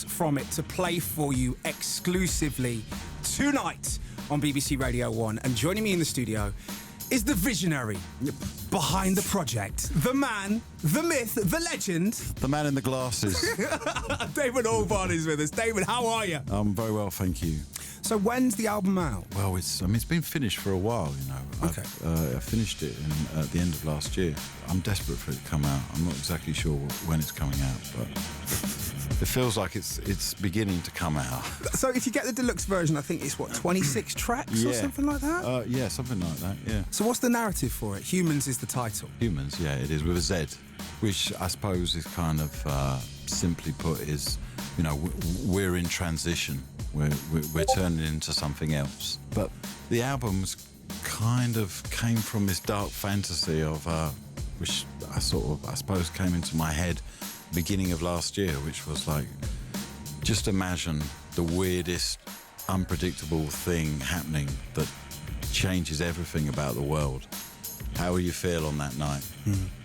from it to play for you exclusively tonight on BBC Radio 1. And joining me in the studio is the visionary behind the project, the man, the myth, the legend. The man in the glasses. Damon Albarn is with us. Damon, how are you? I'm very well, thank you. So when's the album out? Well, it's been finished for a while, you know. Okay. I finished it at the end of last year. I'm desperate for it to come out. I'm not exactly sure when it's coming out, but it feels like it's beginning to come out. So if you get the deluxe version, I think it's, 26 tracks or something like that? Yeah, something like that, yeah. So what's the narrative for it? HUMANZ is the title. HUMANZ, yeah, it is, with a Z, which I suppose is kind of, simply put, is, you know, we're in transition. We're turning into something else. But the album's kind of came from this dark fantasy of, which I suppose came into my head beginning of last year, which was like, just imagine the weirdest, unpredictable thing happening that changes everything about the world. How will you feel on that night?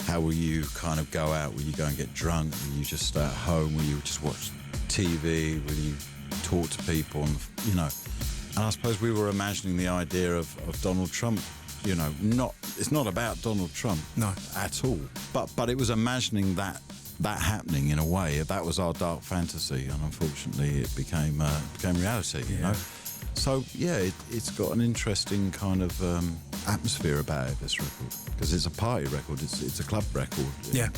How will you kind of go out? Will you go and get drunk? Will you just stay at home? Will you just watch TV? Will you talk to people? And, you know, and I suppose we were imagining the idea of Donald Trump, you know, it's not about Donald Trump. No. At all. But it was imagining that happening in a way. That was our dark fantasy, and unfortunately it became reality, you know. So yeah, it's got an interesting kind of atmosphere about it, this record, because it's a party record. It's a club record. Yeah.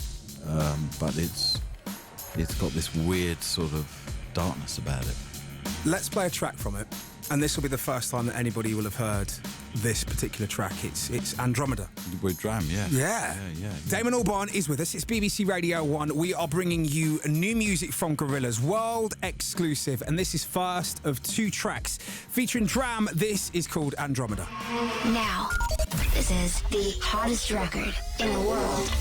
But it's got this weird sort of darkness about it. Let's play a track from it, and this will be the first time that anybody will have heard this particular track. It's Andromeda. With Dram, yeah. Yeah. Damon Albarn is with us. It's BBC Radio 1. We are bringing you new music from Gorilaz, world exclusive, and this is first of 2 tracks featuring Dram. This is called Andromeda. Now, this is the hottest record in the world.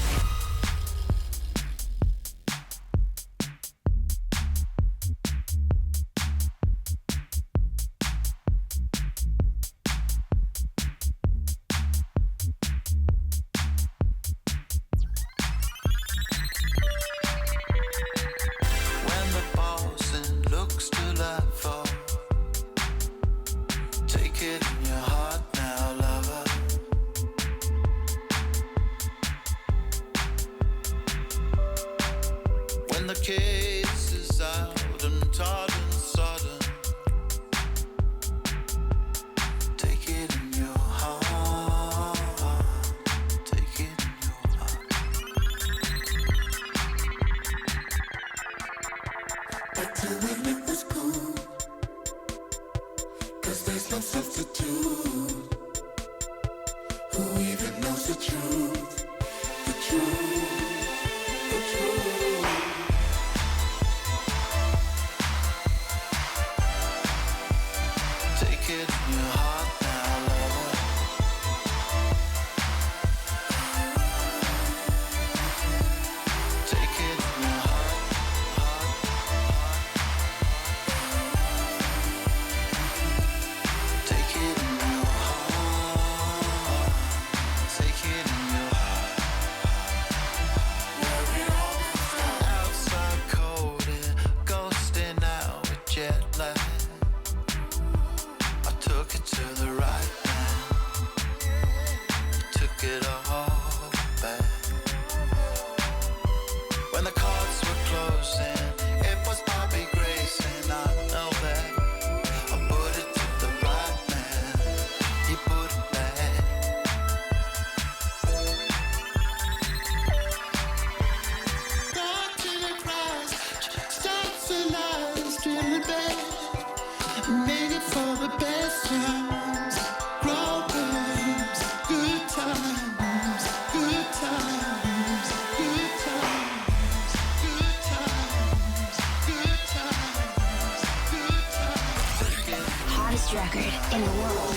Record in the world.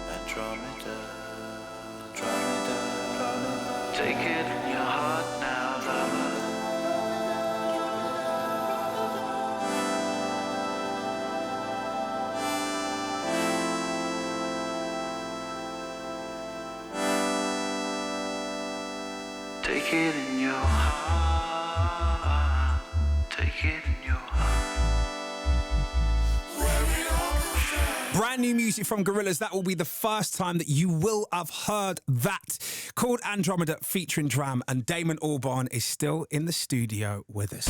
Andromeda. Take it in your heart now, lover. Take it in your heart. Take it in your heart. Brand new music from Gorilaz. That will be the first time that you will have heard that. Called Andromeda featuring Dram, and Damon Albarn is still in the studio with us.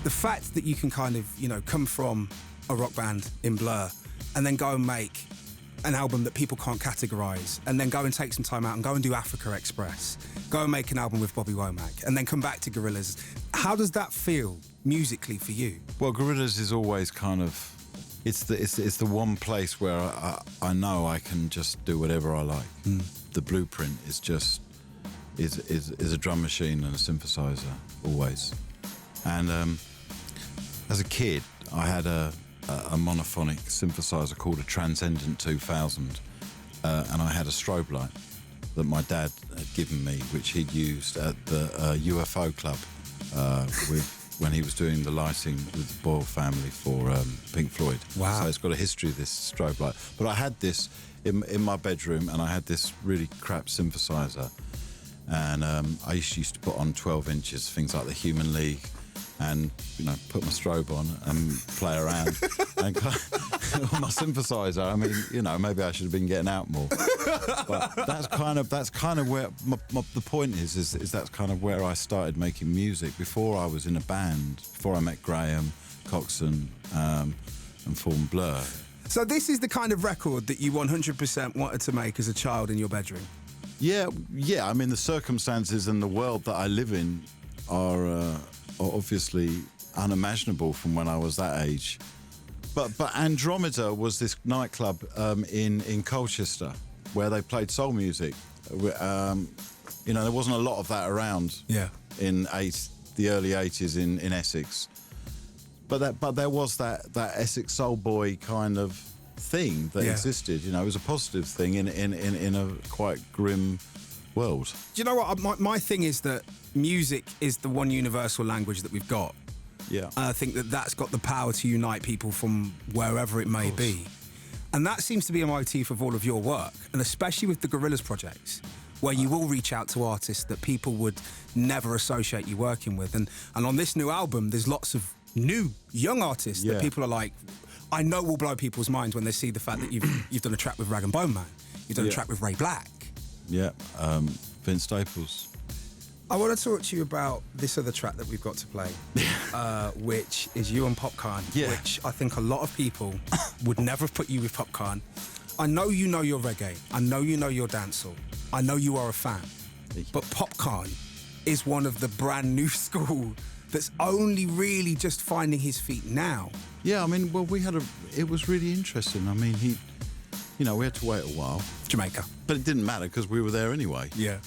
The fact that you can kind of, come from a rock band in Blur and then go and make an album that people can't categorise, and then go and take some time out and go and do Africa Express, go and make an album with Bobby Womack, and then come back to Gorilaz. How does that feel musically for you? Well, Gorilaz is always kind of, it's the one place where I know I can just do whatever I like. The blueprint is just is a drum machine and a synthesizer always. And as a kid, I had a monophonic synthesizer called a Transcendent 2000, and I had a strobe light that my dad had given me, which he'd used at the UFO club when he was doing the lighting with the Boyle family for Pink Floyd. Wow. So it's got a history of this strobe light. But I had this in my bedroom, and I had this really crap synthesizer, and I used to put on 12 inches, things like the Human League, and put my strobe on and play around and on my synthesizer. I mean, maybe I should have been getting out more. But that's kind of where the point is that's kind of where I started making music. Before I was in a band, before I met Graham Coxon and formed Blur. So this is the kind of record that you 100% wanted to make as a child in your bedroom? Yeah. I mean, the circumstances and the world that I live in are obviously unimaginable from when I was that age. But Andromeda was this nightclub in Colchester where they played soul music. There wasn't a lot of that around in the early 80s in Essex. But there was that Essex soul boy kind of thing that existed. It was a positive thing in a quite grim world. Do you know what? My thing is that music is the one universal language that we've got. Yeah. And I think that's got the power to unite people from wherever it may be. And that seems to be a motif of all of your work, and especially with the Gorilaz projects, where you will reach out to artists that people would never associate you working with. And on this new album, there's lots of new, young artists that people are like, I know will blow people's minds when they see the fact that you've done a track with Rag and Bone Man, you've done a track with Ray Black. Yeah, Vince Staples. I want to talk to you about this other track that we've got to play, which is you and Popcorn, which I think a lot of people would never have put you with Popcorn. I know you know your reggae. I know you know your dancehall. I know you are a fan. But Popcorn is one of the brand new school that's only really just finding his feet now. Yeah, I mean, well, it was really interesting. I mean, we had to wait a while. Jamaica. But it didn't matter because we were there anyway. Yeah.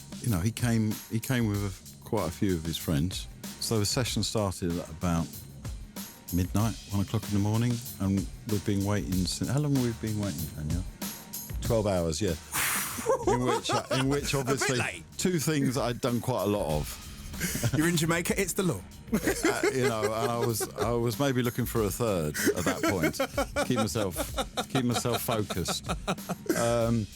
He came with quite a few of his friends. So the session started at about midnight, 1 o'clock in the morning, and we've been waiting since... How long have we been waiting, Daniel? 12 hours, yeah. in which obviously two things that I'd done quite a lot of. You're in Jamaica, it's the law. And I was maybe looking for a third at that point. Keep myself focused.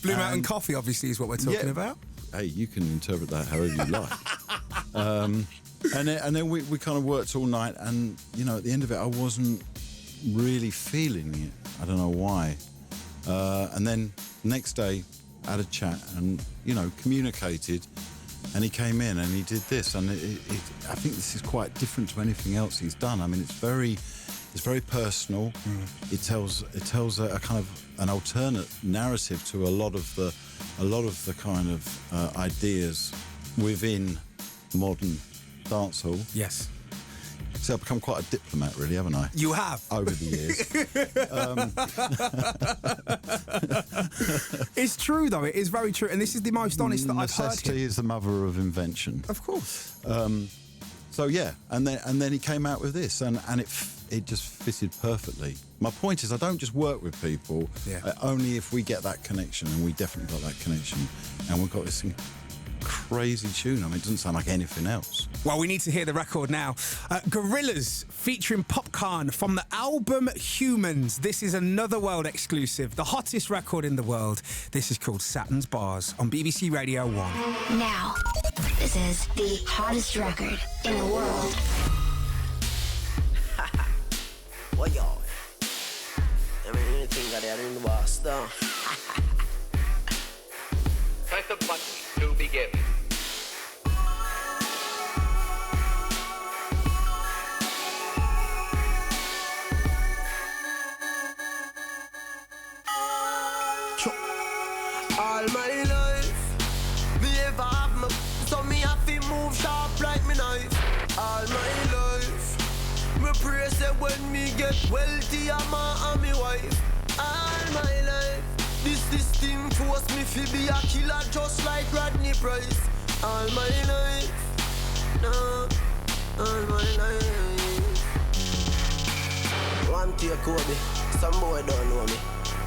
Blue Mountain Coffee, obviously, is what we're talking about. Hey, you can interpret that however you like. And then we kind of worked all night, and at the end of it, I wasn't really feeling it. I don't know why. And then next day, had a chat and communicated. And he came in and he did this, and I think this is quite different to anything else he's done. I mean, it's very personal. It tells a kind of an alternate narrative to a lot of the kind of ideas within modern dancehall. Yes. So I've become quite a diplomat, really, haven't I? You have. Over the years. It's true, though. It is very true. And this is the most honest that I've heard him. Necessity is the mother of invention. Of course. So, yeah. And then he came out with this, and it just fitted perfectly. My point is, I don't just work with people, only if we get that connection, and we definitely got that connection. And we've got this crazy tune. I mean, it doesn't sound like anything else. Well, we need to hear the record now. Gorillaz featuring Popcorn from the album HUMANZ. This is another world exclusive, the hottest record in the world. This is called Saturn's Bars on BBC Radio 1. Now, this is the hottest record in the world. What y'all? I mean, anything that they're in the boss, though. Press the button to begin. All my life, me ever have my, so me have to move sharp like me knife. All my life, me pray say when me get wealthy, I'm and me wife. All my life, this thing force me to be a killer just like Rodney Price. All my life, no, all my life. One to your Kobe, some boy don't know me.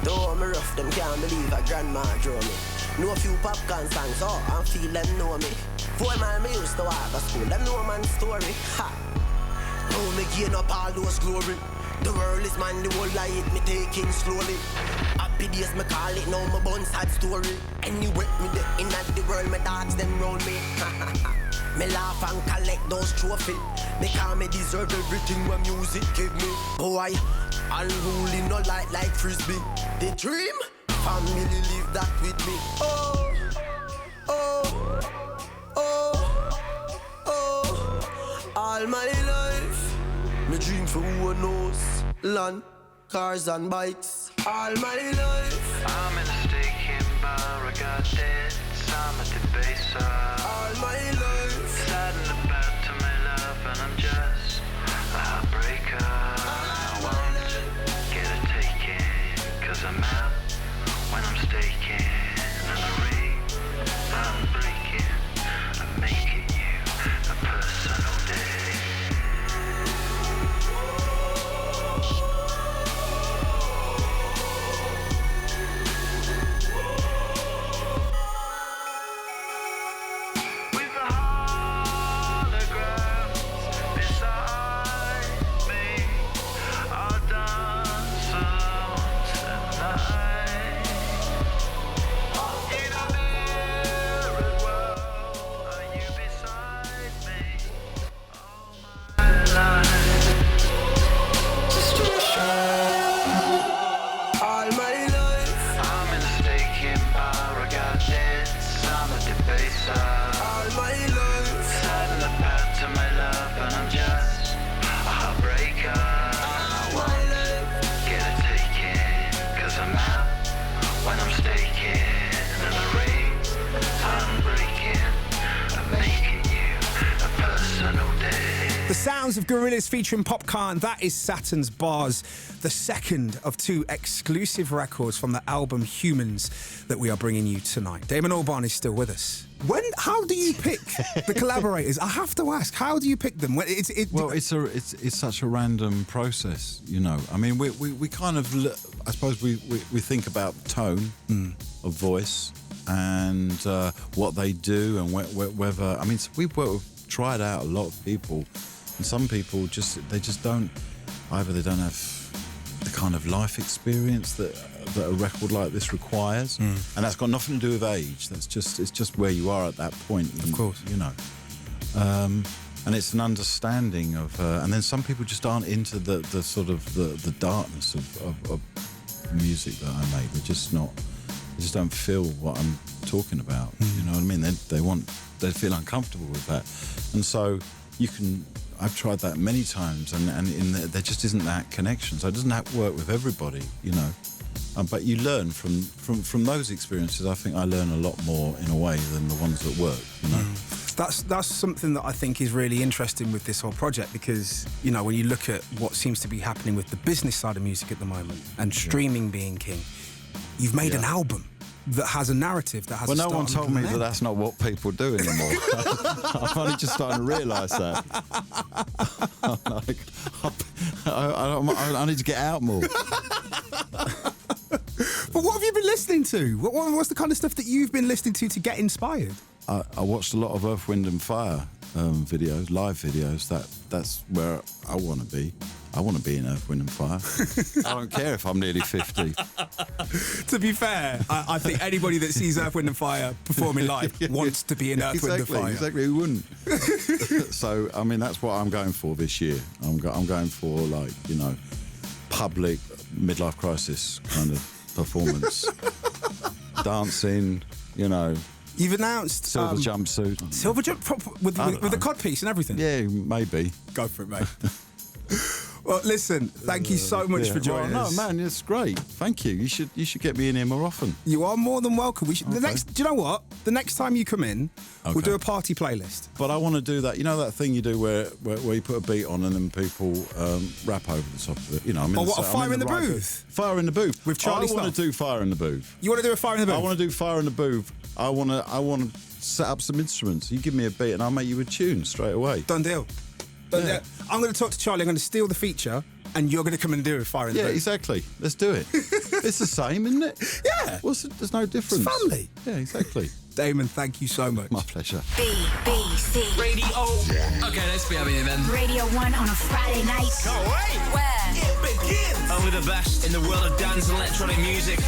Though me rough, them can't believe a grandma draw me. Know a few popcorn songs, oh, and feel them know me. 4 mile me used to walk to school, them know man's story. Ha! Oh, me gain up all those glory. The world is mine, the whole life me taking slowly. Happy days me call it, now my bun sad story. Anyway, me the in the world, me dogs them round me. Me laugh and collect those trophies. Me call me deserve everything my music give me. Boy, unruly no like frisbee. The dream, family live that with me. Oh, oh, oh, oh. All my life, me dream for who knows. Land, cars and bikes. All my life, I'm in a steak bar, I got dead, I'm at the base. all my life. Saddened about to my love, and I'm just a heartbreaker. I won't get it taken, 'cause I'm out when I'm staking. And I read, I'm breaking, I'm making you a personal day. With the holograms beside me, I'll dance alone tonight. In a mirrored world, are you beside me? All my life. All my life, I'm in a steak bar, I got debts, I'm a debaser. all my life. Saddened about to my love, and I'm just a heartbreaker. I won't get it taken, 'cause I'm out when I'm staking. And the rings, I'm breaking, I'm making you a personal day. The sounds of Gorillaz featuring Popcorn, that is Saturn's Bars, the second of 2 exclusive records from the album HUMANZ that we are bringing you tonight. Damon Albarn is still with us. How do you pick the collaborators? I have to ask, how do you pick them? Well, it's such a random process, you know. I mean, we kind of, I suppose we think about tone of voice and what they do and whether. I mean, we've tried out a lot of people, and some people just don't. Either they don't have the kind of life experience that a record like this requires, and that's got nothing to do with age. It's just where you are at that point. Of course, you know. And it's an understanding of, and then some people just aren't into the sort of the darkness of music that I make. They're just not. They just don't feel what I'm talking about. You know what I mean? They feel uncomfortable with that, and so you can. I've tried that many times, and there just isn't that connection. So it doesn't have to work with everybody, you know. But you learn from those experiences. I think I learn a lot more in a way than the ones that work, you know. That's something that I think is really interesting with this whole project, because, you know, when you look at what seems to be happening with the business side of music at the moment and streaming being king, you've made an album that has a narrative, that has a start. Well, no one told me that that's not what people do anymore. I'm only just starting to realise that. I need to get out more. But what have you been listening to? What's the kind of stuff that you've been listening to get inspired? I watched a lot of Earth, Wind and Fire videos, live videos. That's where I want to be. I want to be in Earth, Wind and Fire. I don't care if I'm nearly 50. To be fair, I think anybody that sees Earth, Wind and Fire performing live wants to be in Earth, Wind and Fire. Exactly, who wouldn't? So, I mean, that's what I'm going for this year. I'm going for, like, you know, public midlife crisis kind of performance. Dancing, you know. You've announced... Silver jumpsuit. Silver jump with the codpiece and everything? Yeah, maybe. Go for it, mate. Well, listen, thank you so much for joining us. No, man, it's great. Thank you. You should get me in here more often. You are more than welcome. Do you know what? The next time you come in, we'll do a party playlist. But I want to do that. You know that thing you do where you put a beat on and then people rap over the top of it. You know, Fire in the Booth? Fire in the Booth with Charlie. I want to do Fire in the Booth. You want to do a Fire in the Booth? I want to do Fire in the Booth. I want to set up some instruments. You give me a beat and I'll make you a tune straight away. Done deal. Yeah. I'm going to talk to Charlie. I'm going to steal the feature. And you're going to come and do a Fire in the Booth. Yeah, exactly. Let's do it. It's the same, isn't it? Yeah. There's no difference. It's family. Yeah, exactly. Damon, thank you so much. My pleasure. BBC Radio. Okay, let's be having it then. Radio 1 on a Friday night. Go away. Where it begins. And with the best in the world of dance and electronic music.